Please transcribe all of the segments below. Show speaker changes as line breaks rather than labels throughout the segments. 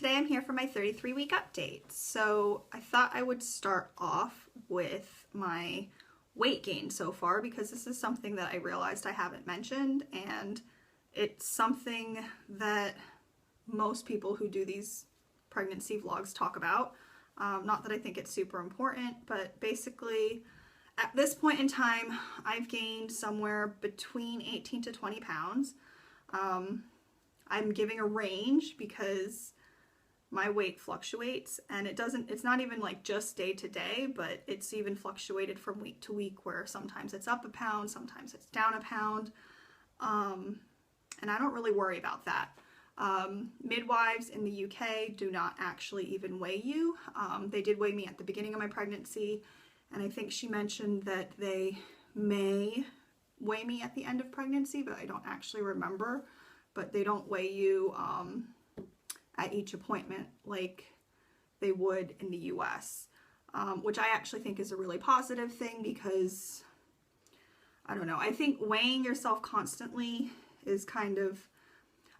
Today I'm here for my 33-week update. So I thought I would start off with my weight gain so far because this is something that I realized I haven't mentioned, and it's something that most people who do these pregnancy vlogs talk about. Not that I think it's super important, but basically at this point in time I've gained somewhere between 18 to 20 pounds. I'm giving a range because my weight fluctuates, and it's not even like just day to day, but it's even fluctuated from week to week, where sometimes it's up a pound, sometimes it's down a pound. And I don't really worry about that. Midwives in the UK do not actually even weigh you. They did weigh me at the beginning of my pregnancy, and I think she mentioned that they may weigh me at the end of pregnancy, but I don't actually remember. But they don't weigh you at each appointment like they would in the US, which I actually think is a really positive thing because, I don't know, I think weighing yourself constantly is kind of,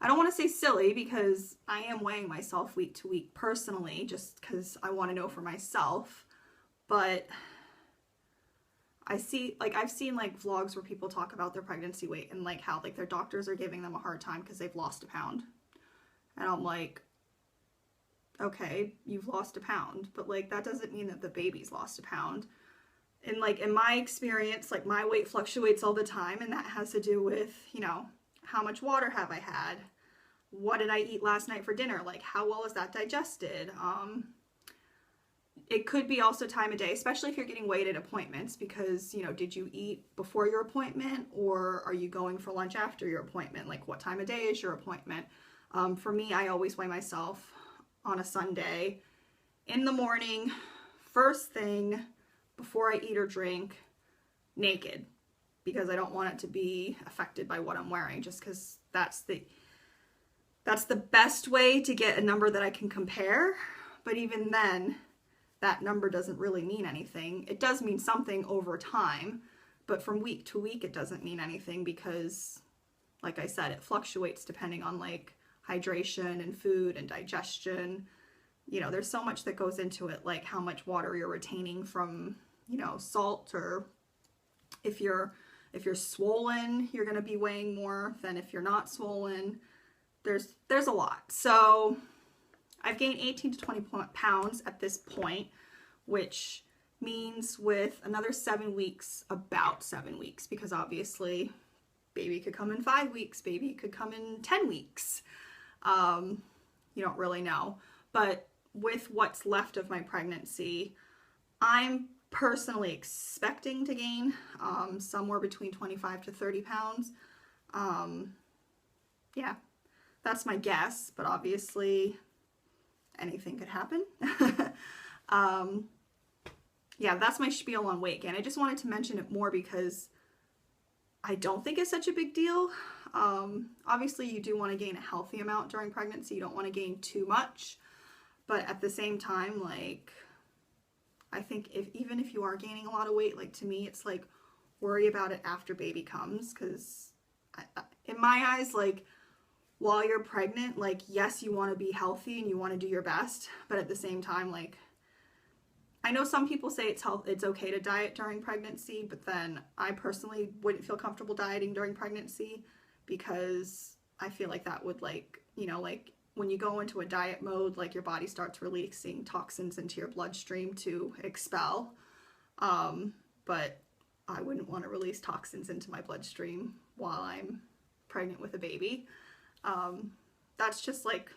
I don't want to say silly, because I am weighing myself week to week personally just because I want to know for myself, but I've seen like vlogs where people talk about their pregnancy weight and like how like their doctors are giving them a hard time because they've lost a pound. And I'm like, okay, you've lost a pound, but like that doesn't mean that the baby's lost a pound. And like in my experience, like my weight fluctuates all the time, and that has to do with, you know, how much water have I had? What did I eat last night for dinner? Like how well is that digested? It could be also time of day, especially if you're getting weighed at appointments, because, you know, did you eat before your appointment, or are you going for lunch after your appointment? Like what time of day is your appointment? For me, I always weigh myself on a Sunday in the morning, first thing, before I eat or drink, naked, because I don't want it to be affected by what I'm wearing, just because that's the best way to get a number that I can compare. But even then, that number doesn't really mean anything. It does mean something over time, but from week to week it doesn't mean anything because, like I said, it fluctuates depending on like hydration and food and digestion. You know, there's so much that goes into it, like how much water you're retaining from, you know, salt, or if you're swollen, you're going to be weighing more than if you're not swollen. There's a lot. So I've gained 18 to 20 pounds at this point, which means with another 7 weeks, about 7 weeks, because obviously baby could come in 5 weeks, baby could come in 10 weeks. You don't really know. But with what's left of my pregnancy, I'm personally expecting to gain somewhere between 25 to 30 pounds. Yeah, that's my guess, but obviously anything could happen. Yeah, that's my spiel on weight gain. I just wanted to mention it more because I don't think it's such a big deal. Obviously you do want to gain a healthy amount during pregnancy. You don't want to gain too much, but at the same time, like, I think even if you are gaining a lot of weight, like to me, it's like worry about it after baby comes, because in my eyes, like, while you're pregnant, like, yes, you want to be healthy and you want to do your best, but at the same time, like, I know some people say it's okay to diet during pregnancy, but then I personally wouldn't feel comfortable dieting during pregnancy because I feel like that would, like, you know, like when you go into a diet mode, like your body starts releasing toxins into your bloodstream to expel. But I wouldn't want to release toxins into my bloodstream while I'm pregnant with a baby. That's just like,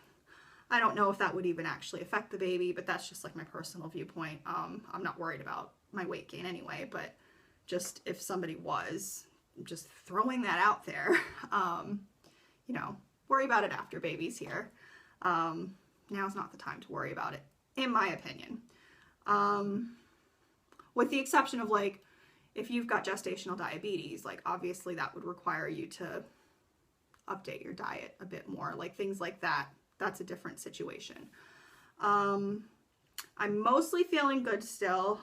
I don't know if that would even actually affect the baby, but that's just like my personal viewpoint. I'm not worried about my weight gain anyway, but just if somebody was, just throwing that out there, you know, worry about it after baby's here. Now's not the time to worry about it, in my opinion. With the exception of, like, if you've got gestational diabetes, like, obviously that would require you to update your diet a bit more, like things like that. That's a different situation. I'm mostly feeling good still,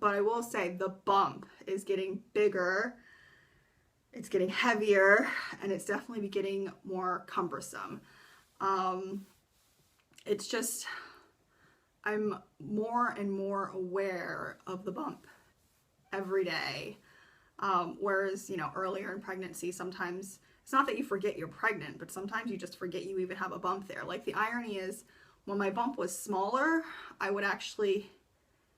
but I will say the bump is getting bigger, it's getting heavier, and it's definitely getting more cumbersome. it's just, I'm more and more aware of the bump every day. Whereas, you know, earlier in pregnancy, sometimes it's not that you forget you're pregnant, but sometimes you just forget you even have a bump there. Like, the irony is, when my bump was smaller, I would actually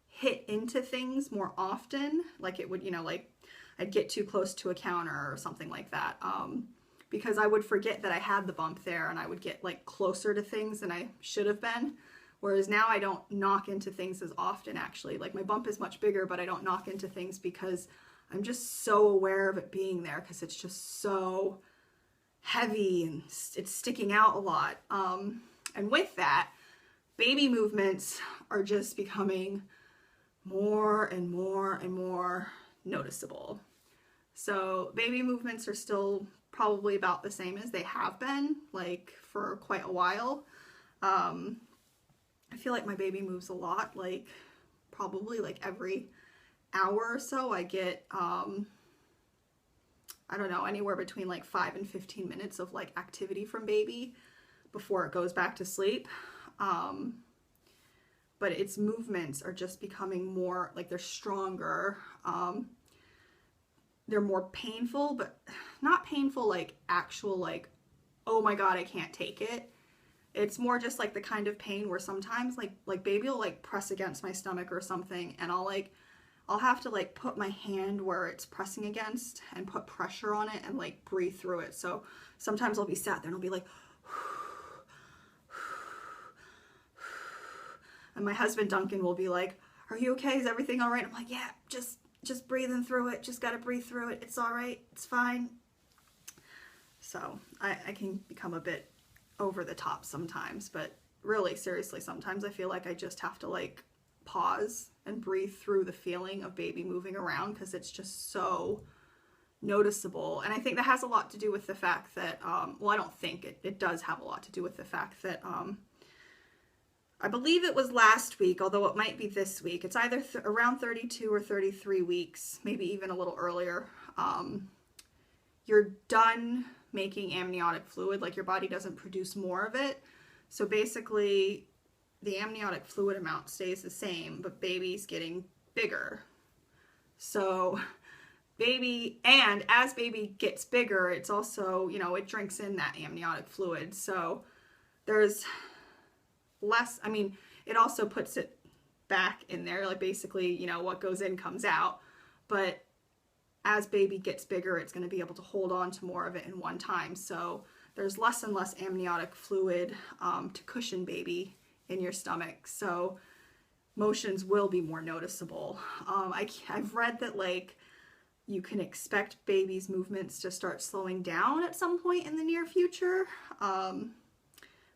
hit into things more often. Like, it would, you know, like I'd get too close to a counter or something like that. Because I would forget that I had the bump there, and I would get like closer to things than I should have been. Whereas now I don't knock into things as often, actually. Like, my bump is much bigger, but I don't knock into things because I'm just so aware of it being there, because it's just so heavy and it's sticking out a lot. And with that, baby movements are just becoming more and more and more noticeable. So baby movements are still probably about the same as they have been, like, for quite a while. I feel like my baby moves a lot, like probably like every hour or so I get, I don't know, anywhere between like 5 and 15 minutes of like activity from baby before it goes back to sleep. But its movements are just becoming more, like, they're stronger. They're more painful, but not painful like actual, like, oh my God, I can't take it. It's more just like the kind of pain where sometimes like baby will like press against my stomach or something, and I'll have to like put my hand where it's pressing against and put pressure on it and like breathe through it. So sometimes I'll be sat there and I'll be like, and my husband Duncan will be like, are you okay? Is everything all right? I'm like, yeah, just breathing through it. Just got to breathe through it. It's all right. It's fine. So I can become a bit over the top sometimes, but really, seriously, sometimes I feel like I just have to like pause and breathe through the feeling of baby moving around, because it's just so noticeable. And I think that has a lot to do with the fact that, well, I don't think it does have a lot to do with the fact that, I believe it was last week, although it might be this week. It's either around 32 or 33 weeks, maybe even a little earlier. You're done making amniotic fluid, like your body doesn't produce more of it. So basically, the amniotic fluid amount stays the same, but baby's getting bigger. So baby, and as baby gets bigger, it's also, you know, it drinks in that amniotic fluid. So there's less, I mean, it also puts it back in there, like basically, you know, what goes in comes out. But as baby gets bigger, it's going to be able to hold on to more of it in one time. So there's less and less amniotic fluid to cushion baby in your stomach. So motions will be more noticeable. I've read that like you can expect baby's movements to start slowing down at some point in the near future,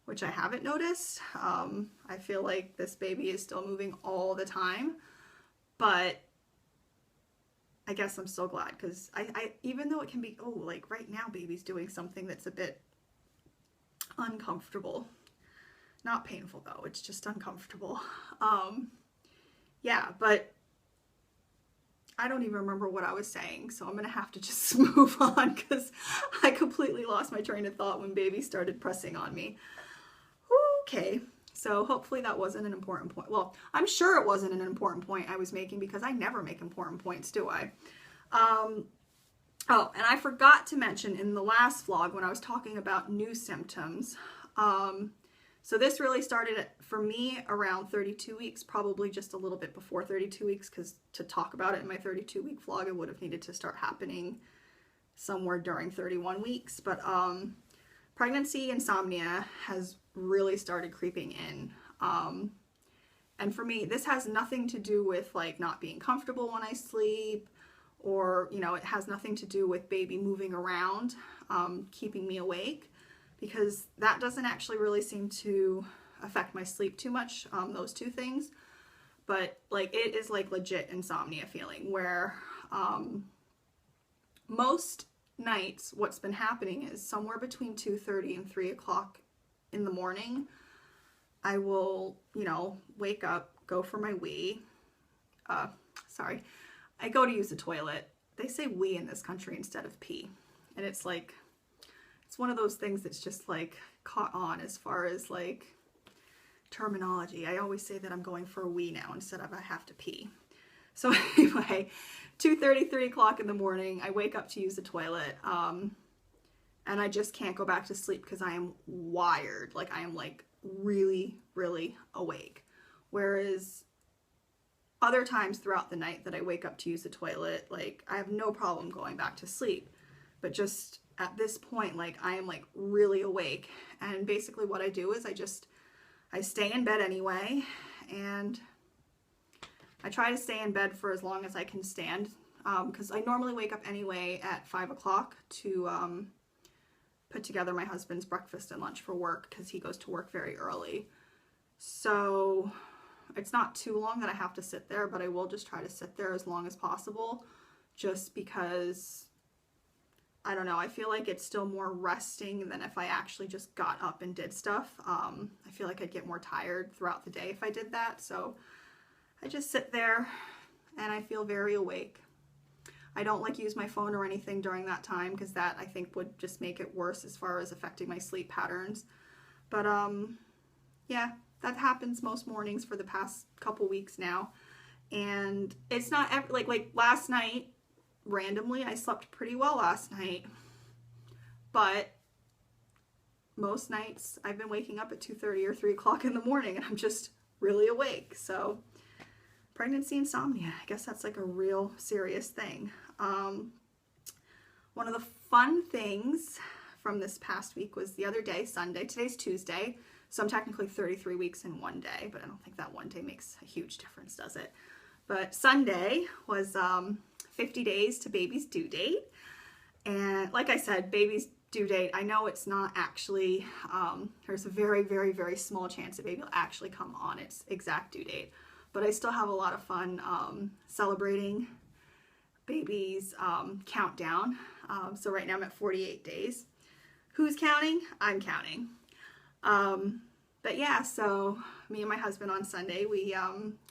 which I haven't noticed. I feel like this baby is still moving all the time, but I guess I'm so glad, because I even though it can be, oh, like right now baby's doing something that's a bit uncomfortable. Not painful though, it's just uncomfortable. Yeah, but I don't even remember what I was saying, so I'm gonna have to just move on, because I completely lost my train of thought when baby started pressing on me. Okay, so hopefully that wasn't an important point. Well, I'm sure it wasn't an important point I was making, because I never make important points, do I? Oh, and I forgot to mention in the last vlog when I was talking about new symptoms. So this really started for me around 32 weeks, probably just a little bit before 32 weeks, because to talk about it in my 32-week vlog, it would have needed to start happening somewhere during 31 weeks. But pregnancy insomnia has really started creeping in. And for me, this has nothing to do with like not being comfortable when I sleep, or, you know, it has nothing to do with baby moving around, keeping me awake, because that doesn't actually really seem to affect my sleep too much, those two things. But like, it is like legit insomnia feeling where most nights what's been happening is somewhere between 2:30 and 3 o'clock in the morning, I will, you know, wake up, go for my wee. I go to use the toilet. They say wee in this country instead of pee. And it's like, it's one of those things that's just like caught on as far as like terminology. I always say that I'm going for a wee now instead of I have to pee. So anyway, 2:30, 3 o'clock in the morning, I wake up to use the toilet, and I just can't go back to sleep because I am wired. Like, I am like really, really awake. Whereas other times throughout the night that I wake up to use the toilet, like, I have no problem going back to sleep. But just at this point, like, I am like really awake. And basically what I do is I stay in bed anyway, and I try to stay in bed for as long as I can stand, because I normally wake up anyway at 5 o'clock to put together my husband's breakfast and lunch for work, because he goes to work very early. So it's not too long that I have to sit there, but I will just try to sit there as long as possible, just because, I don't know, I feel like it's still more resting than if I actually just got up and did stuff. I feel like I'd get more tired throughout the day if I did that. So I just sit there and I feel very awake. I don't like use my phone or anything during that time, because that I think would just make it worse as far as affecting my sleep patterns. But yeah, that happens most mornings for the past couple weeks now. And it's not ever, like last night, randomly, I slept pretty well last night. But most nights I've been waking up at 2:30 or 3 o'clock in the morning and I'm just really awake. So pregnancy insomnia, I guess that's like a real serious thing. One of the fun things from this past week was the other day, Sunday. Today's Tuesday, so I'm technically 33 weeks in one day, but I don't think that one day makes a huge difference, does it? But Sunday was 50 days to baby's due date. And like I said, baby's due date, I know it's not actually, there's a very, very, very small chance that baby will actually come on its exact due date. But I still have a lot of fun celebrating baby's countdown. So right now I'm at 48 days. Who's counting? I'm counting. But yeah, so me and my husband on Sunday, we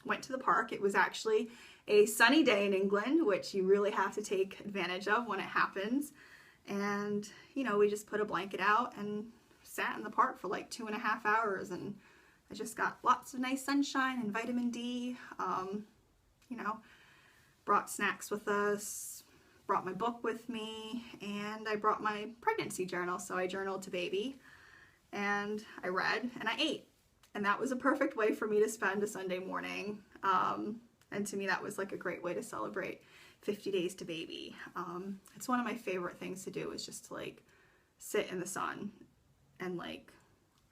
went to the park. It was actually a sunny day in England, which you really have to take advantage of when it happens. And, you know, we just put a blanket out and sat in the park for like 2.5 hours, and I just got lots of nice sunshine and vitamin D, you know, brought snacks with us, brought my book with me, and I brought my pregnancy journal. So I journaled to baby, and I read, and I ate. And that was a perfect way for me to spend a Sunday morning. And to me, that was like a great way to celebrate 50 days to baby. It's one of my favorite things to do, is just to like sit in the sun and like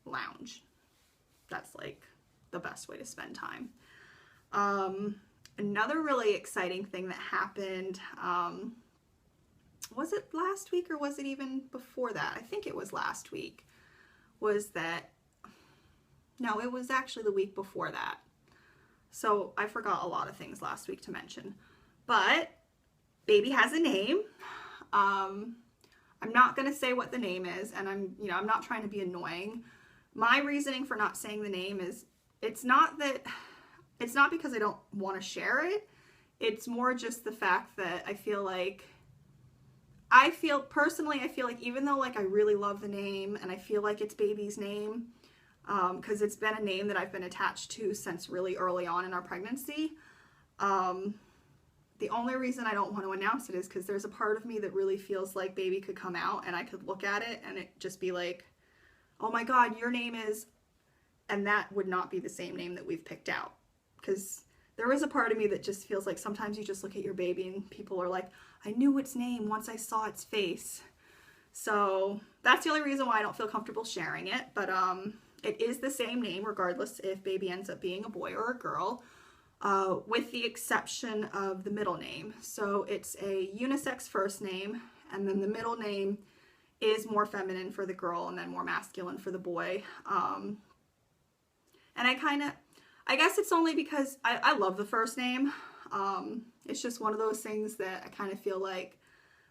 lounge. That's like the best way to spend time. Another really exciting thing that happened, was it last week or was it even before that? I think it was last week, was that, no, it was actually the week before that. So I forgot a lot of things last week to mention, but baby has a name. I'm not going to say what the name is, and I'm not trying to be annoying. My reasoning for not saying the name is, it's not because I don't want to share it. It's more just the fact that I feel like even though like I really love the name and I feel like it's baby's name, because it's been a name that I've been attached to since really early on in our pregnancy. The only reason I don't want to announce it is because there's a part of me that really feels like baby could come out and I could look at it and it just be like, oh my God, your name is, and that would not be the same name that we've picked out. Because there is a part of me that just feels like sometimes you just look at your baby and people are like, I knew its name once I saw its face. So that's the only reason why I don't feel comfortable sharing it. But it is the same name regardless if baby ends up being a boy or a girl, with the exception of the middle name. So it's a unisex first name, and then the middle name is more feminine for the girl and then more masculine for the boy. And I guess it's only because I love the first name. It's just one of those things that I kind of feel like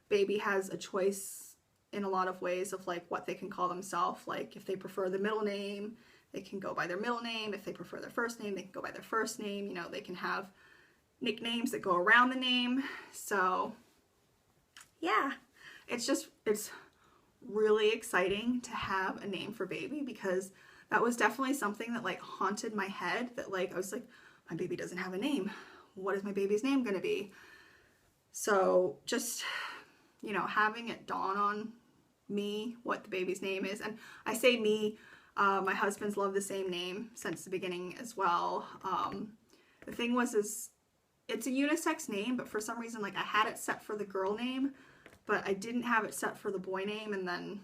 baby has a choice in a lot of ways of like what they can call themselves. Like if they prefer the middle name, they can go by their middle name. If they prefer their first name, they can go by their first name. You know, they can have nicknames that go around the name. So yeah, it's really exciting to have a name for baby, because that was definitely something that like haunted my head, that like I was like, my baby doesn't have a name. What is my baby's name going to be? So just, you know, having it dawn on me what the baby's name is. And I say me, my husband's loved the same name since the beginning as well. The thing was, is it's a unisex name, but for some reason, like I had it set for the girl name, but I didn't have it set for the boy name. And then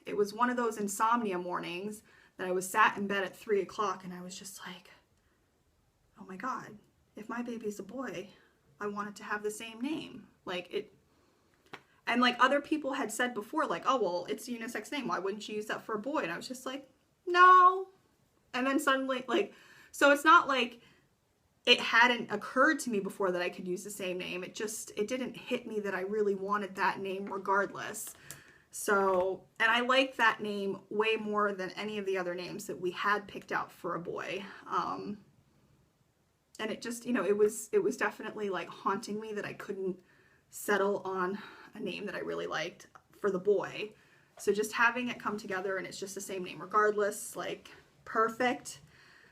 it was one of those insomnia mornings that I was sat in bed at 3 o'clock and I was just like, oh my God, if my baby's a boy, I want it to have the same name. Like it, and like other people had said before, like, oh, well, it's a unisex name. Why wouldn't you use that for a boy? And I was just like, no. And then suddenly, like, so it's not like it hadn't occurred to me before that I could use the same name. It didn't hit me that I really wanted that name regardless. So, and I like that name way more than any of the other names that we had picked out for a boy. And it just, you know, it was definitely like haunting me that I couldn't settle on a name that I really liked for the boy. So just having it come together and it's just the same name regardless, like perfect,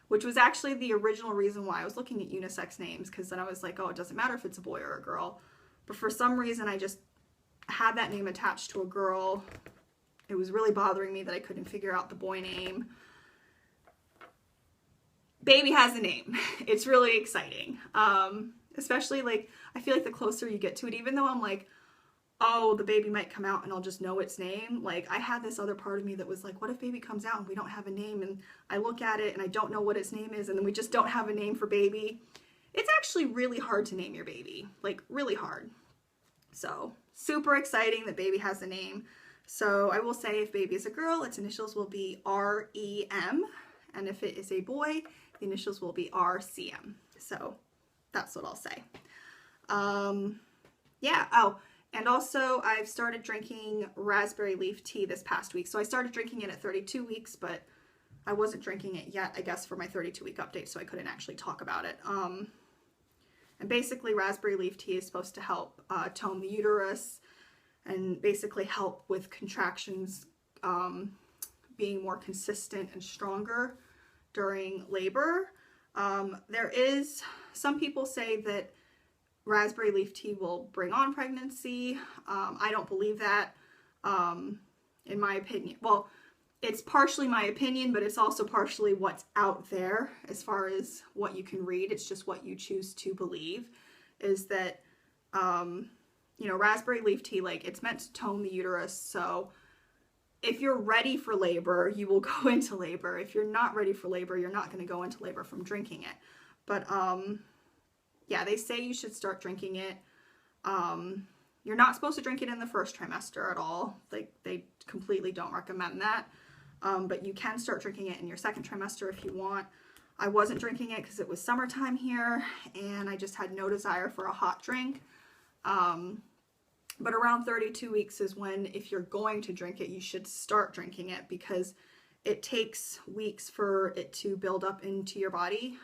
which was actually the original reason why I was looking at unisex names, because then I was like, oh, it doesn't matter if it's a boy or a girl. But for some reason, I just had that name attached to a girl. It was really bothering me that I couldn't figure out the boy name. Baby has a name. It's really exciting. Especially like, I feel like the closer you get to it, even though I'm like, oh, the baby might come out and I'll just know its name. Like I had this other part of me that was like, what if baby comes out and we don't have a name, and I look at it and I don't know what its name is, and then we just don't have a name for baby. It's actually really hard to name your baby, like really hard. So super exciting that baby has a name. So I will say if baby is a girl, its initials will be R-E-M. And if it is a boy, the initials will be R-C-M. So that's what I'll say. Yeah. Oh, and also I've started drinking raspberry leaf tea this past week. So I started drinking it at 32 weeks, but I wasn't drinking it yet, I guess, for my 32-week update, so I couldn't actually talk about it. And basically raspberry leaf tea is supposed to help tone the uterus and basically help with contractions being more consistent and stronger during labor. There is, some people say that raspberry leaf tea will bring on pregnancy. I don't believe that, in my opinion. Well, it's partially my opinion, but it's also partially what's out there as far as what you can read. It's just what you choose to believe, is that, you know, raspberry leaf tea, like it's meant to tone the uterus. So if you're ready for labor, you will go into labor. If you're not ready for labor, you're not going to go into labor from drinking it. But, yeah, they say you should start drinking it. You're not supposed to drink it in the first trimester at all. Like they completely don't recommend that. But you can start drinking it in your second trimester if you want. I wasn't drinking it because it was summertime here and I just had no desire for a hot drink. But around 32 weeks is when, if you're going to drink it, you should start drinking it, because it takes weeks for it to build up into your body,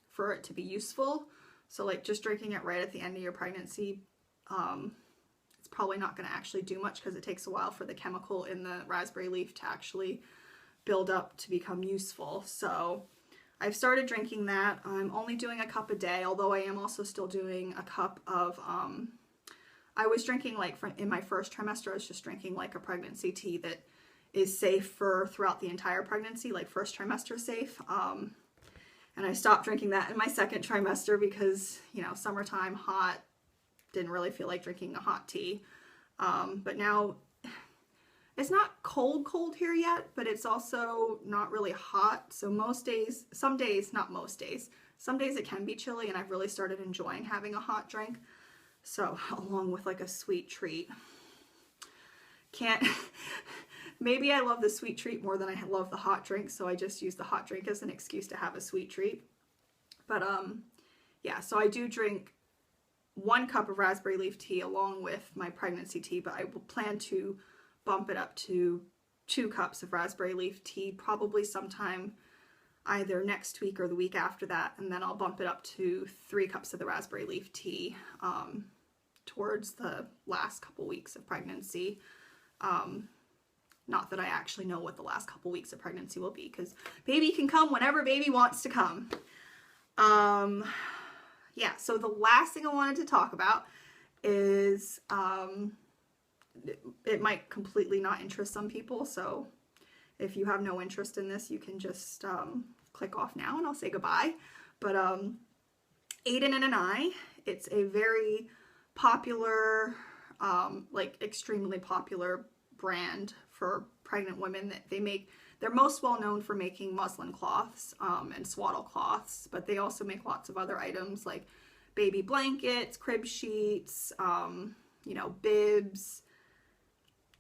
for it to be useful. So like just drinking it right at the end of your pregnancy, it's probably not going to actually do much, because it takes a while for the chemical in the raspberry leaf to actually build up to become useful. So I've started drinking that. I'm only doing a cup a day, although I am also still doing a cup of, I was drinking like in my first trimester, I was just drinking like a pregnancy tea that is safe for throughout the entire pregnancy, like first trimester safe. And I stopped drinking that in my second trimester because, you know, summertime, hot, didn't really feel like drinking a hot tea. But now it's not cold here yet, but it's also not really hot. So most days, some days, not most days, some days it can be chilly, and I've really started enjoying having a hot drink. So along with like a sweet treat. Maybe I love the sweet treat more than I love the hot drink, so I just use the hot drink as an excuse to have a sweet treat. But yeah, so I do drink 1 cup of raspberry leaf tea along with my pregnancy tea, but I will plan to bump it up to 2 cups of raspberry leaf tea, probably sometime either next week or the week after that, and then I'll bump it up to 3 cups of the raspberry leaf tea towards the last couple weeks of pregnancy. Not that I actually know what the last couple weeks of pregnancy will be, because baby can come whenever baby wants to come. Yeah, so the last thing I wanted to talk about is, it might completely not interest some people, so if you have no interest in this, you can just click off now and I'll say goodbye. But Aden Anais, it's a very popular, like extremely popular brand for pregnant women. That they're most well known for making muslin cloths and swaddle cloths, but they also make lots of other items like baby blankets, crib sheets, you know, bibs.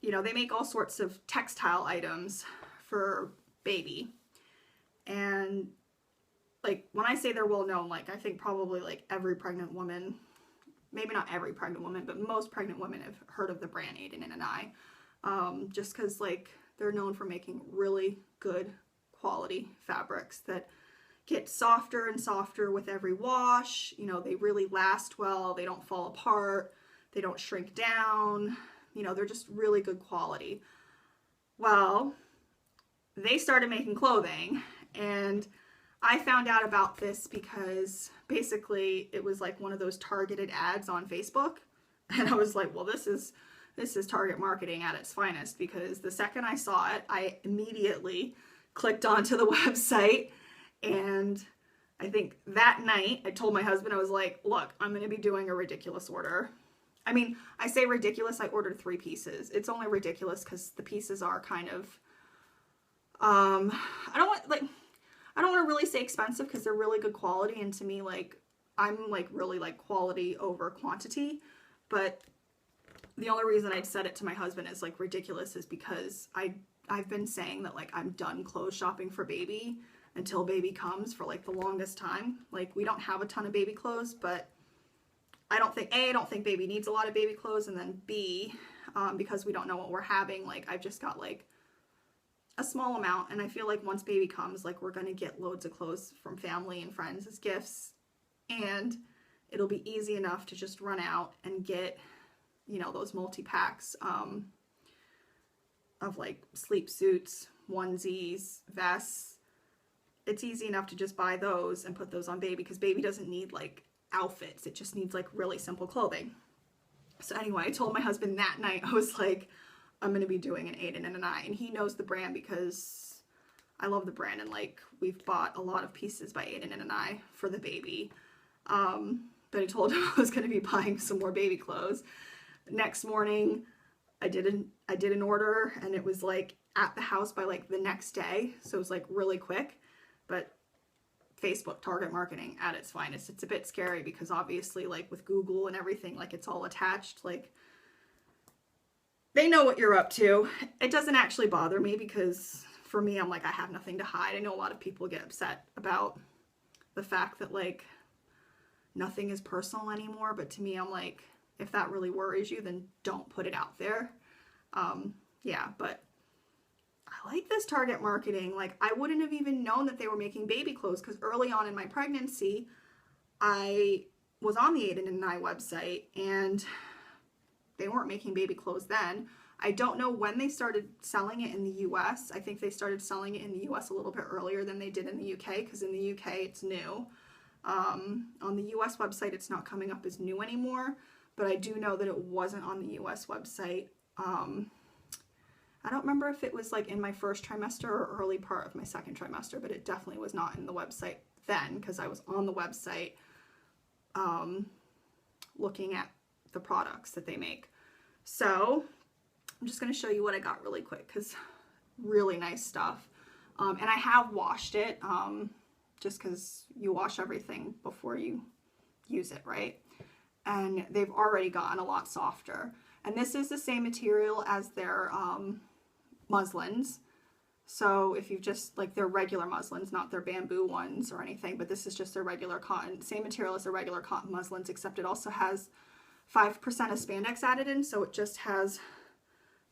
You know, they make all sorts of textile items for baby. And like when I say they're well known, like I think probably like every pregnant woman, maybe not every pregnant woman, but most pregnant women have heard of the brand Aden Anais. Just because like they're known for making really good quality fabrics that get softer and softer with every wash. You know, they really last well, they don't fall apart, they don't shrink down, you know, they're just really good quality. Well, they started making clothing, and I found out about this because basically it was like one of those targeted ads on Facebook, and I was like, well, this is target marketing at its finest, because the second I saw it, I immediately clicked onto the website, and I think that night I told my husband, I was like, look, I'm going to be doing a ridiculous order. I mean, I say ridiculous, I ordered 3 pieces. It's only ridiculous because the pieces are kind of, I don't want to really say expensive because they're really good quality, and to me, like, I'm like really like quality over quantity, but the only reason I'd said it to my husband is like ridiculous is because I've been saying that like I'm done clothes shopping for baby until baby comes for like the longest time. Like we don't have a ton of baby clothes, but I don't think baby needs a lot of baby clothes, and then B, because we don't know what we're having, like I've just got like a small amount, and I feel like once baby comes, like we're gonna get loads of clothes from family and friends as gifts, and it'll be easy enough to just run out and get, you know, those multi-packs of like sleep suits, onesies, vests. It's easy enough to just buy those and put those on baby, because baby doesn't need like outfits, it just needs like really simple clothing. So anyway, I told my husband that night, I was like, I'm going to be doing an Aden Anais, and he knows the brand because I love the brand, and like we've bought a lot of pieces by Aden Anais for the baby. But I told him I was going to be buying some more baby clothes. Next morning, I did an order, and it was like at the house by like the next day, so it was like really quick. But Facebook target marketing at its finest. It's a bit scary because obviously like with Google and everything, like it's all attached, like they know what you're up to. It doesn't actually bother me because for me, I'm like, I have nothing to hide. I know a lot of people get upset about the fact that like nothing is personal anymore, but to me, I'm like, if that really worries you, then don't put it out there. Yeah, but I like this target marketing. Like I wouldn't have even known that they were making baby clothes, because early on in my pregnancy, I was on the Aden Anais website and they weren't making baby clothes then. I don't know when they started selling it in the US. I think they started selling it in the US a little bit earlier than they did in the UK, because in the UK it's new. On the US website it's not coming up as new anymore, but I do know that it wasn't on the US website. I don't remember if it was like in my first trimester or early part of my second trimester, but it definitely was not in the website then, because I was on the website looking at the products that they make. So I'm just going to show you what I got really quick, because really nice stuff. And I have washed it just because you wash everything before you use it, right? And they've already gotten a lot softer. And this is the same material as their muslins. So if you just like their regular muslins, not their bamboo ones or anything, but this is just their regular cotton, same material as the regular cotton muslins, except it also has 5% of spandex added in, so it just has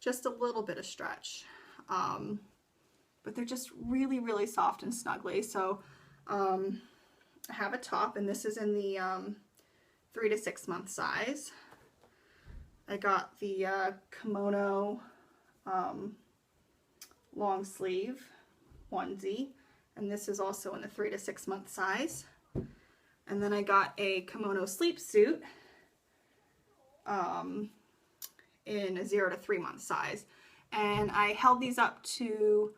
just a little bit of stretch. But they're just really, really soft and snuggly. So I have a top, and this is in the 3 to 6 month size. I got the kimono long sleeve onesie, and this is also in the 3 to 6 month size. And then I got a kimono sleep suit in a 0 to 3 month size. And I held these up to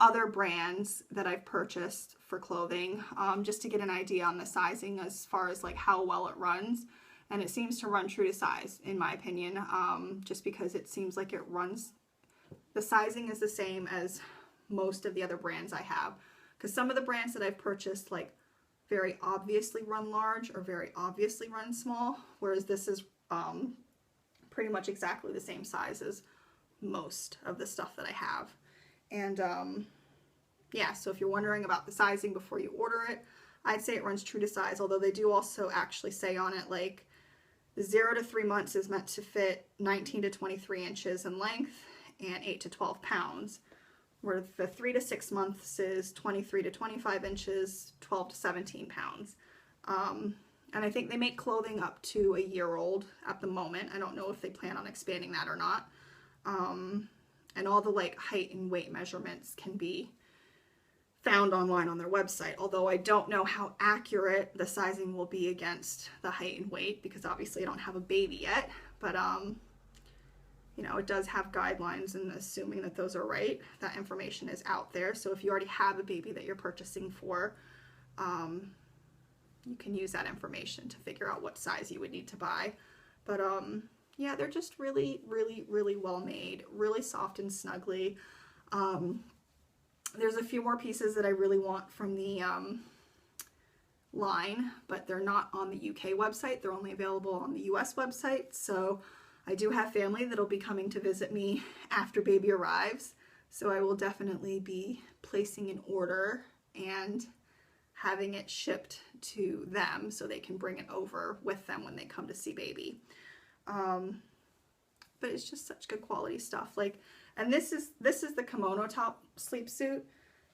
other brands that I've purchased for clothing, just to get an idea on the sizing as far as like how well it runs. And it seems to run true to size, in my opinion, just because it seems like it runs, the sizing is the same as most of the other brands I have. Because some of the brands that I've purchased like very obviously run large or very obviously run small, whereas this is pretty much exactly the same size as most of the stuff that I have. And yeah, so if you're wondering about the sizing before you order it, I'd say it runs true to size, although they do also actually say on it like the 0 to 3 months is meant to fit 19 to 23 inches in length and 8 to 12 pounds, where the 3 to 6 months is 23 to 25 inches, 12 to 17 pounds. And I think they make clothing up to a year old at the moment. I don't know if they plan on expanding that or not. And all the like height and weight measurements can be found online on their website, although I don't know how accurate the sizing will be against the height and weight, because obviously I don't have a baby yet, but you know, it does have guidelines, and assuming that those are right, that information is out there. So if you already have a baby that you're purchasing for, you can use that information to figure out what size you would need to buy. But yeah, they're just really, really, really well made, really soft and snuggly. There's a few more pieces that I really want from the line, but they're not on the UK website. They're only available on the US website. So I do have family that'll be coming to visit me after baby arrives. So I will definitely be placing an order and having it shipped to them so they can bring it over with them when they come to see baby. But it's just such good quality stuff. Like, and this is the kimono top sleep suit.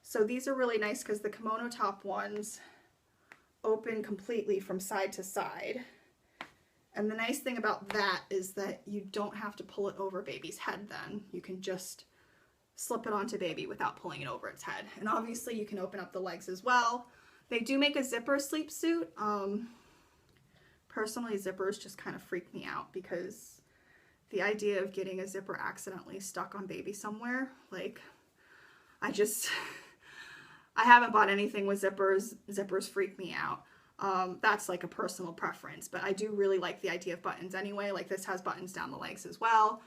So these are really nice because the kimono top ones open completely from side to side. And the nice thing about that is that you don't have to pull it over baby's head then. You can just slip it onto baby without pulling it over its head. And obviously you can open up the legs as well. They do make a zipper sleep suit. Personally, zippers just kind of freak me out because the idea of getting a zipper accidentally stuck on baby somewhere, like, I haven't bought anything with zippers. Zippers freak me out. That's like a personal preference, but I do really like the idea of buttons anyway. Like this has buttons down the legs as well.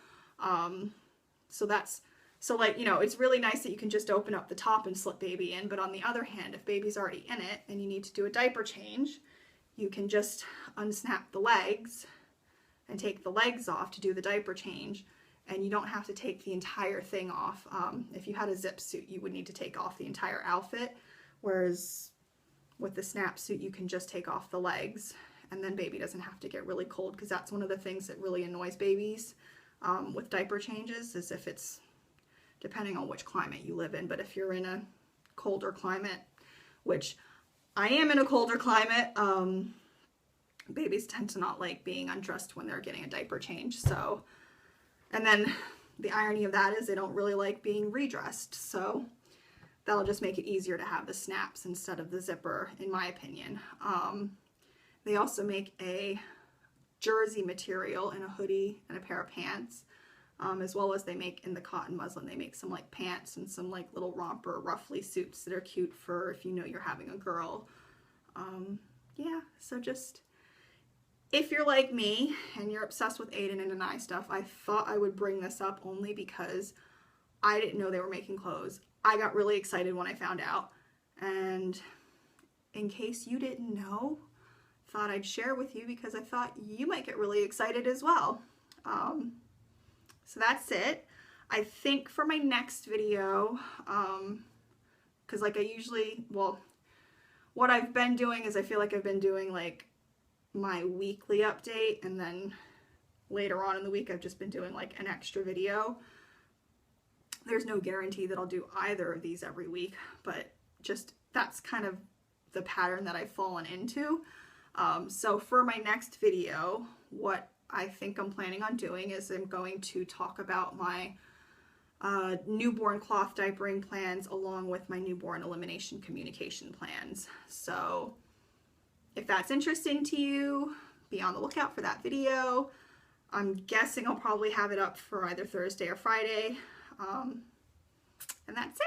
So like, you know, it's really nice that you can just open up the top and slip baby in. But on the other hand, if baby's already in it and you need to do a diaper change, you can just unsnap the legs and take the legs off to do the diaper change. And you don't have to take the entire thing off. If you had a zip suit, you would need to take off the entire outfit. Whereas with the snap suit, you can just take off the legs and then baby doesn't have to get really cold, because that's one of the things that really annoys babies with diaper changes, is if it's, depending on which climate you live in, but if you're in a colder climate, which I am in a colder climate, babies tend to not like being undressed when they're getting a diaper change. So, and then the irony of that is they don't really like being redressed. So that'll just make it easier to have the snaps instead of the zipper, in my opinion. They also make a jersey material and a hoodie and a pair of pants, as well as they make in the cotton muslin. They make some like pants and some like little romper ruffly suits that are cute for if you know you're having a girl. Yeah, so just, if you're like me and you're obsessed with Aden Anais stuff, I thought I would bring this up only because I didn't know they were making clothes. I got really excited when I found out, and in case you didn't know, thought I'd share with you because I thought you might get really excited as well. So that's it. I think for my next video, because like I usually, well, what I've been doing is I feel like I've been doing like my weekly update, and then later on in the week I've just been doing like an extra video. There's no guarantee that I'll do either of these every week, but just that's kind of the pattern that I've fallen into. So for my next video, what I think I'm planning on doing is I'm going to talk about my newborn cloth diapering plans along with my newborn elimination communication plans. So if that's interesting to you, be on the lookout for that video. I'm guessing I'll probably have it up for either Thursday or Friday. And that's it.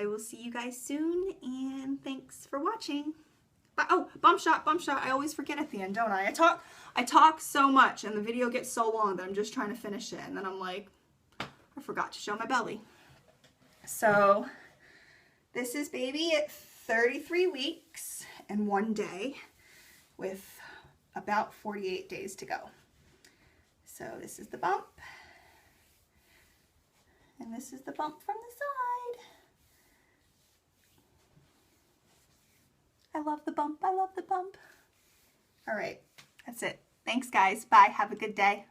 I will see you guys soon, and thanks for watching. Bye. Oh, bump shot, bump shot. I always forget at the end, don't I? I talk so much and the video gets so long that I'm just trying to finish it, and then I'm like, I forgot to show my belly. So this is baby at 33 weeks and 1 day with about 48 days to go. So this is the bump, and this is the bump from the side. I love the bump. I love the bump. All right, that's it. Thanks, guys. Bye. Have a good day.